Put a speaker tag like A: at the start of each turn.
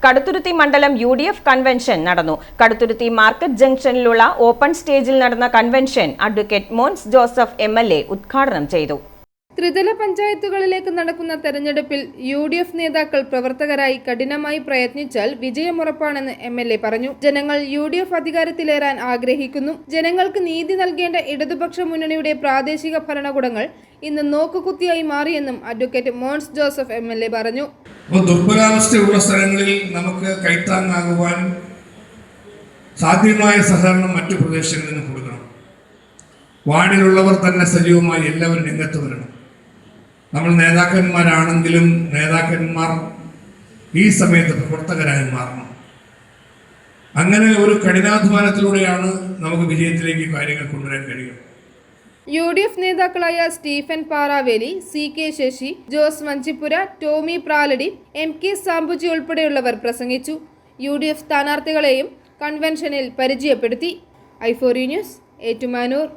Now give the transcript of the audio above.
A: കടുത്തുരുത്തി മണ്ഡലം UDF convention നടന്നു. Kaduthuruthy market ജംഗ്ഷനിലുള്ള open സ്റ്റേജിൽ നടന്ന convention advocate Mons Joseph MLA ഉദ്ഘാടനം ചെയ്തു.
B: ത്രിതല പഞ്ചായത്തുകളിലേക്ക് നടക്കുന്ന തെരഞ്ഞെടുപ്പിൽ UDF നേതാക്കൾ പ്രവർത്തകരായി കഠിനമായി പ്രയത്നിച്ചാൽ വിജയമുറപ്പാണെന്ന് MLA പറഞ്ഞു. ജനങ്ങൾ UDF അധികാരത്തിലേറാൻ ആഗ്രഹിക്കുന്നു. ജനങ്ങൾക്ക് നീതി നൽകേണ്ട ഇടതുപക്ഷ മുന്നണിയുടെ പ്രാദേശിക ഭരണകൂടങ്ങൾ ഇന്ന് നോക്കുകുത്തിയായി മാറിയെന്നും അഡ്വക്കേറ്റ് മോൻസ് ജോസഫ് MLA പറഞ്ഞു.
C: ദുർബലാവസ്ഥയുള്ള സ്ഥലങ്ങളിൽ നമുക്ക് കൈത്താങ്ങാകുവാൻ സാധ്യമായ സഹകരണം മറ്റു പ്രദേശങ്ങളിൽ നിന്ന് കൊടുക്കണം. വാർഡിലുള്ളവർ തന്നെ സജീവമായി എല്ലാവരും രംഗത്ത് വരണം. നമ്മൾ നേതാക്കന്മാരാണെങ്കിലും നേതാക്കന്മാർ ഈ സമയത്ത് പ്രവർത്തകരായി മാറണം. അങ്ങനെ ഒരു കഠിനാധ്വാനത്തിലൂടെയാണ് നമുക്ക് വിജയത്തിലേക്ക് കാര്യങ്ങൾ കൊണ്ടുവരാൻ കഴിയും.
B: UDF നേതാക്കളായ Stephen Paraveli, CK Sasi, Jose Vanchippura, Tommy Praladi, MK Sambuji ഉൾപ്പെടെയുള്ളവർ പ്രസംഗിച്ചു. UDF സ്ഥാനാർത്ഥികളെയും കൺവെൻഷനിൽ പരിചയപ്പെടുത്തി. i4U news, Ettumanoor.